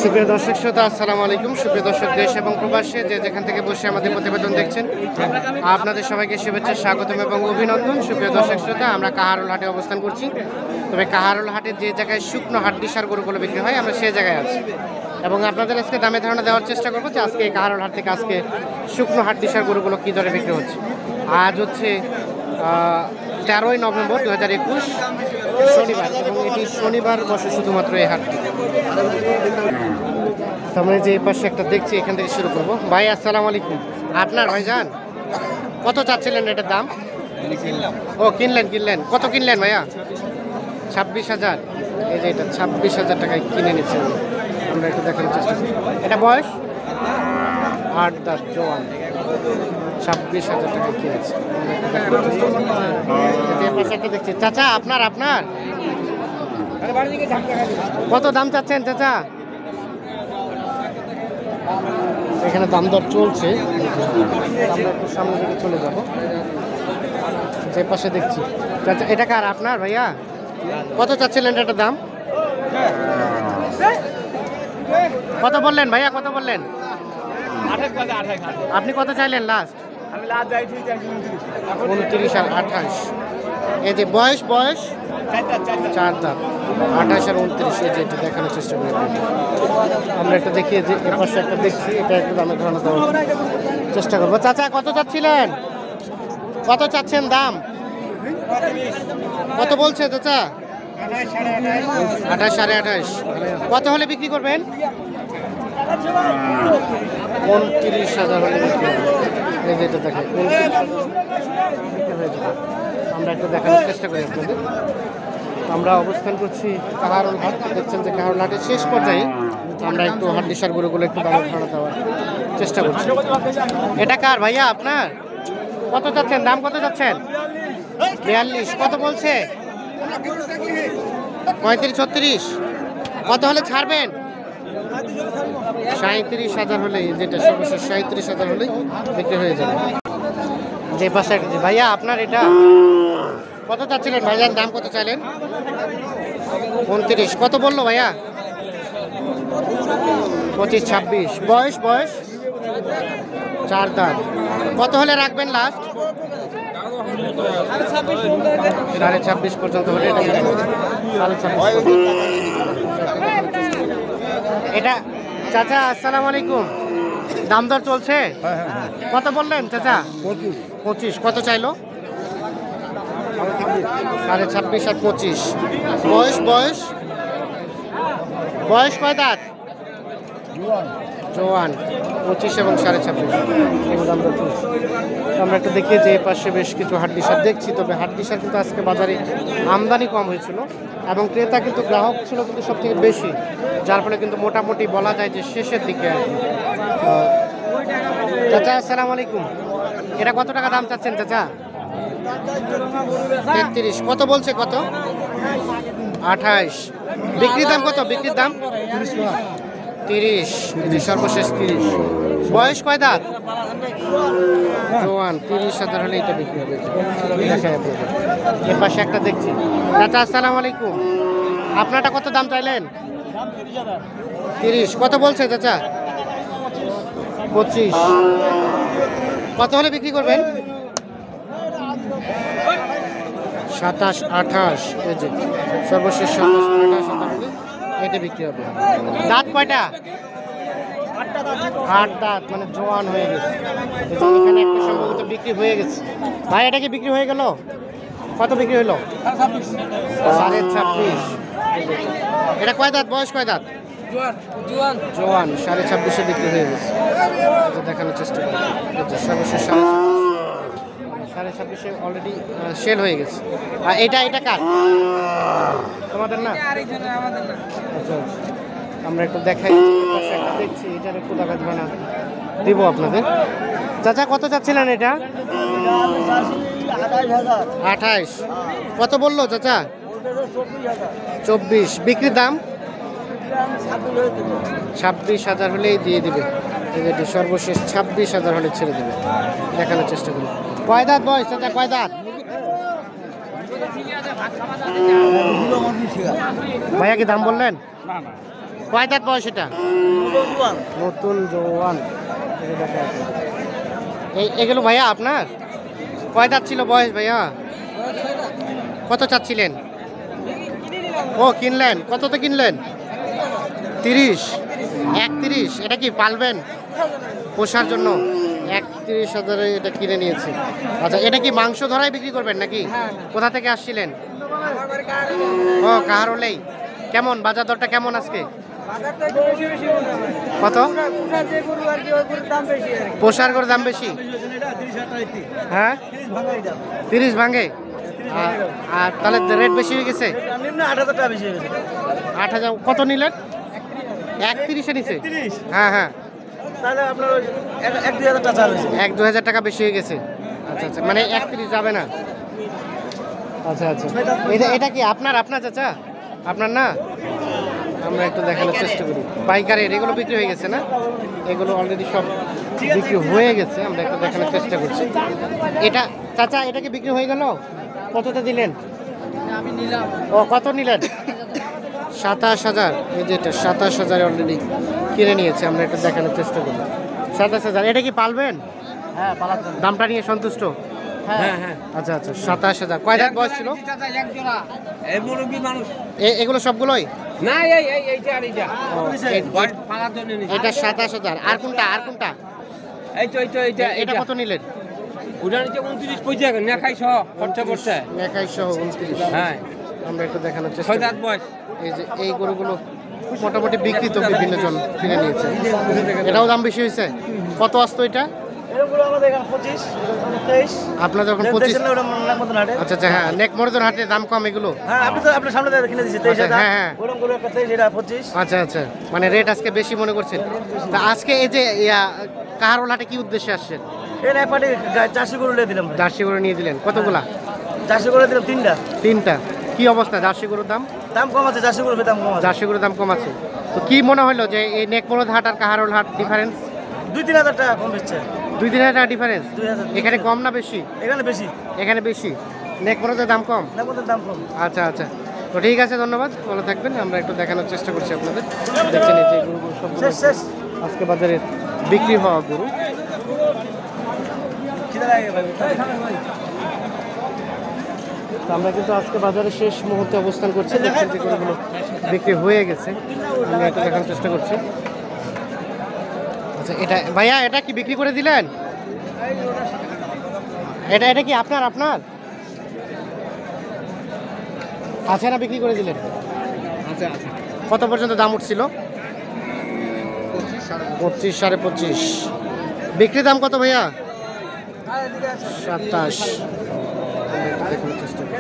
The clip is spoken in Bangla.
সুপ্রিয় দর্শক শ্রোতা, আসসালামু আলাইকুম। সুপ্রিয় দর্শক, দেশ এবং প্রবাসে যে যেখান থেকে বসে আমাদের প্রতিবেদন দেখছেন, আপনাদের সবাইকে শুভেচ্ছা, স্বাগতম এবং অভিনন্দন। সুপ্রিয় দর্শক শ্রোতা, আমরা কাহারোল হাটে অবস্থান করছি। তবে কাহারোল হাটে যে জায়গায় শুকনো হাড্ডিসার গরুগুলো বিক্রি হয়, আমরা সেই জায়গায় আছি এবং আপনাদের আজকে দামে ধারণা দেওয়ার চেষ্টা করবো যে আজকে এই কাহারোল হাট থেকে আজকে শুকনো হাড্ডিসার গরুগুলো কী দরে বিক্রি হচ্ছে। আজ হচ্ছে 13ই নভেম্বর 2021 শনিবার, এবং এটি শনিবার বসে শুধুমাত্র এই হাটটি। আমরা যে পাশে একটা দেখছি, এখান থেকে শুরু করবো। ভাই আসসালামু আলাইকুম। আপনার ভাইজান কত চাচ্ছিলেন এটার দাম? ও কিনলেন কত কিনলেন ভাইয়া? 26,000। এই যে এটা 26,000 টাকায় কিনে নিচ্ছেন। আমরা একটু দেখানোর চেষ্টা করি। এটা বয়স 8 দাঁত, জোয়ান, 26,000 টাকায় কিনেছে। একটা দেখছি। চাচা আপনার কত দাম চাচ্ছেন চাচা? এখানে দাম দর চলছে, আমরা একটু সামনে দিকে চলে যাব। যে পাশে দেখছি। চাচা এটা কার? আপনার ভাইয়া? কত চাচ্ছিলেন এটার দাম? কত বললেন ভাইয়া, কত বললেন? আপনি কত চাইলেন লাস্ট? 29 আর 28। এই যে বয়স 4 দাঁত, 28 আর 29। এই যে এটা দেখানোর চেষ্টা করি। আমরা একটা দেখিয়ে যে এর পাশে একটা দেখছি, এটা একটু দামে ধারণা দেওয়ার চেষ্টা করবো। চাচা কত চাচ্ছিলেন? কত চাচ্ছেন দাম? কত বলছে চাচা? 28, 28.5। কত হলে বিক্রি করবেন? 29,000 হলে বিক্রি হবে। এই যেটা দেখায় আমরা একটু দেখানোর চেষ্টা করি আপনাদের। আমরা অবস্থান করছি কাহারোল হাট। দেখছেন যে কাহারোল হাটের শেষ পর্যায়ে আমরা একটু হাড্ডিসার গরুগুলো একটু দামে ধারণা দেওয়ার চেষ্টা করছি। এটা কার ভাইয়া আপনার? কত চাচ্ছেন দাম? কত চাচ্ছেন? 42। কত বলছে? 35, 36। কত হলে ছাড়বেন? 37,000 হলেই, যেটা সর্বশেষ 37,000 হলেই বিক্রি হয়ে যাবে। যে পাশে ভাইয়া আপনার এটা কত চাচ্ছিলেন ভাইজান? দাম কত চাইলেন? 29। কত বললো ভাইয়া? 25, 26। বয়স 4 দাঁত। কত হলে রাখবেন লাস্ট? 26.5 পর্যন্ত হলে এটা 26.5। এটা চাচা আসসালামু আলাইকুম। দাম দর চলছে? কত বললেন চাচা? 25। কত চাইলো? 26.5 আর 25। বয়স কয় দাঁত? জোয়ান, 25 এবং 26.5 এগুলো আমরা চলছি। আমরা একটু দেখি যে পাশে বেশ কিছু হাড্ডিসার দেখছি। তবে হাড্ডিসার কিন্তু আজকে বাজারে আমদানি কম হয়েছিল এবং ক্রেতা কিন্তু গ্রাহক ছিল কিন্তু সব থেকে বেশি, যার ফলে কিন্তু মোটামুটি বলা যায় যে শেষের দিকে আর কি। চাচা আসসালামু আলাইকুম। এটা কত টাকা দাম চাচ্ছেন চাচা? 33। কত বলছে? কত? 28। বিক্রির দাম কত? বিক্রির দাম 30। সর্বশেষ 30। বয়স কয় দাঁত? জোয়ান, 30,000 হলে এটা বিক্রি হবে। এর পাশে একটা দেখছি। চাচা আসসালামু আলাইকুম। আপনারটা কত দাম চাইলেন? 30। কত বলছে চাচা? 25। কত হলে বিক্রি করবেন? 27, 28। এই যে সর্বশেষ 27, 28 হলে এটা বিক্রি হবে। দাঁত কয়টা? 8 দাঁত, মানে জোয়ান হয়ে গেছে। এখানে একটা সম্ভবত বিক্রি হয়ে গেছে। ভাই এটা কি বিক্রি হয়ে গেল? কত বিক্রি হলো? 26.5। এটা কয় দাঁত? বয়স কয় দাঁত? জোয়ান, 26.5-এ বিক্রি হয়ে গেছে। দেখানোর চেষ্টা করি। সর্বশেষ 26.5-এ অলরেডি সেল হয়ে গেছে। আর এটা কার? তোমাদের না? আচ্ছা, আমরা একটু দেখাই। একটা দেখছি, এটার একটু টাকা ধারণা দিব আপনাদের। চাচা কত চাচ্ছিলেন এটা? 28। কত বললো চাচা? 24। বিক্রির দাম 26,000 হলেই দিয়ে দিবে। সর্বশেষ 26,000 হলে ছেড়ে দেবে। দেখানোর চেষ্টা করি। কয় দাঁত বয়স চাচা? কয় দাঁত? ভাইয়া কি দাম বললেন? কয় দাঁত বয়স এটা? নতুন জোয়ান। এগুলো ভাইয়া আপনার? কয় দাঁত ছিল বয়স ভাইয়া? কত চাচ্ছিলেন? ও কিনলেন, কততে কিনলেন? 30, 31। এটা কি পালবেন পোষার জন্য? 31,000 এটা কিনে নিয়েছে। আচ্ছা, এটা কি মাংস ধরাই বিক্রি করবেন নাকি? কোথা থেকে আসছিলেন? ও কাহারোলেই। কেমন বাজার দরটা কেমন আজকে? কত? পোষার গরুর দাম বেশি? হ্যাঁ 30 ভাঙে। আর তাহলে রেট বেশি হয়ে গেছে? 8,000। কত নিলেন? 31-এ নিছে? হ্যাঁ হ্যাঁ, তাহলে আপনার 1-2 হাজার টাকা চার্জ হয়েছে। 1-2 হাজার টাকা বেশি হয়ে গেছে। আচ্ছা আচ্ছা, মানে 31 যাবে না। আচ্ছা আচ্ছা, এটা কি আপনার চাচা? আপনার না? আমরা একটু দেখানোর চেষ্টা করি। পাইকারের এগুলো বিক্রি হয়ে গেছে না? এগুলো অলরেডি সব বিক্রি হয়ে গেছে। আমরা একটু দেখানোর চেষ্টা করছি। এটা চাচা, এটা কি বিক্রি হয়ে গেল? কততে দিলেন? আমি নিলাম। ও কত নিলেন? 27,000। এই যে এটা 27,000 অলরেডি কিনে নিয়েছে। আমরা একটু দেখানোর চেষ্টা করি। 27,000। এটা কি পালবেন? হ্যাঁ, পালার জন্য। দামটা নিয়ে সন্তুষ্ট? হ্যাঁ হ্যাঁ। আচ্ছা আচ্ছা, 27,000। কয় দাঁত বয়স ছিল? এক জোড়া। এই মুরগি মানুষ। এগুলো সবগুলোই? না, এইটা আর এইটা। পালার জন্য নিছি। এটা 27,000। আর কোনটা? এইটা এটা কত নিলেন? ওটা নিচে 29 পয়সা নেখাই সহ খরচা পড়ছে। নেখাই সহ 29। হ্যাঁ, আমরা একটু দেখানোর চেষ্টা 6 করি। দাঁত বয়স। এই যে এই গরুগুলো মোটামুটি বিক্রিত, বিভিন্ন জন কিনে নিয়েছে। এটাও দাম বেশি হয়েছে। কত আসতো এটা? এরগুলো আমাদের এখানে 25, 23। আপনার যখন 25। ওটা মতন হাটে। আচ্ছা আচ্ছা, হ্যাঁ নেক মরদন হাটে দাম কম এগুলো। হ্যাঁ, আপনি তো আপনার সামনে কিনে দিয়েছি 23,000। হ্যাঁ, হ্যাঁ। ওরকম করে একটা 23, এটা 25। আচ্ছা আচ্ছা, মানে রেট আজকে বেশি মনে করছেন। তা আজকে এই যে কাহারোল হাটে কি উদ্দেশ্যে আসছেন? এর এক পাটি জার্সি গরু নিয়ে দিলাম ভাই। জার্সি গরু নিয়ে দিলেন? কতগুলা? জার্সি গরু দিলাম 3টা। 3টা। কি অবস্থা জার্সি গরুর দাম? দাম কম আছে, জার্সি গরুর দাম কম আছে। জার্সি গরুর দাম কম আছে। তো কি মনে হলো যে এই নেকমরদ হাট আর কাহারোল হাট ডিফারেন্স? 2-3 হাজার টাকা কম বেচছে। 2-3 হাজার ডিফারেন্স? 2,000। এখানে কম না বেশি? এখানে বেশি। এখানে বেশি। নেকমরদের দাম কম? না, কোথায় দাম কম। আচ্ছা আচ্ছা, তো ঠিক আছে, ধন্যবাদ, ভালো থাকবেন। আমরা একটু দেখানোর চেষ্টা করছি আপনাদের। দেখছেন এই যে গরুগুলো সবগুলো শেষ। আজকে বাজারে বিক্রি হওয়া গরু। খিদে লাগে ভাই। তো আমরা কিন্তু আজকে বাজারে শেষ মুহূর্তে অবস্থান করছি। দেখছেন যে গরুগুলো বিক্রি হয়ে গেছে। আমরা একটু দেখানোর চেষ্টা করছি। আচ্ছা, এটা ভাইয়া এটা কি বিক্রি করে দিলেন? এটা কি আপনার? আছে না, বিক্রি করে দিলেন? আচ্ছা। কত পর্যন্ত দাম উঠছিল? 25, 25.5। বিক্রি দাম কত ভাইয়া? 27। দেখানোর চেষ্টা করি।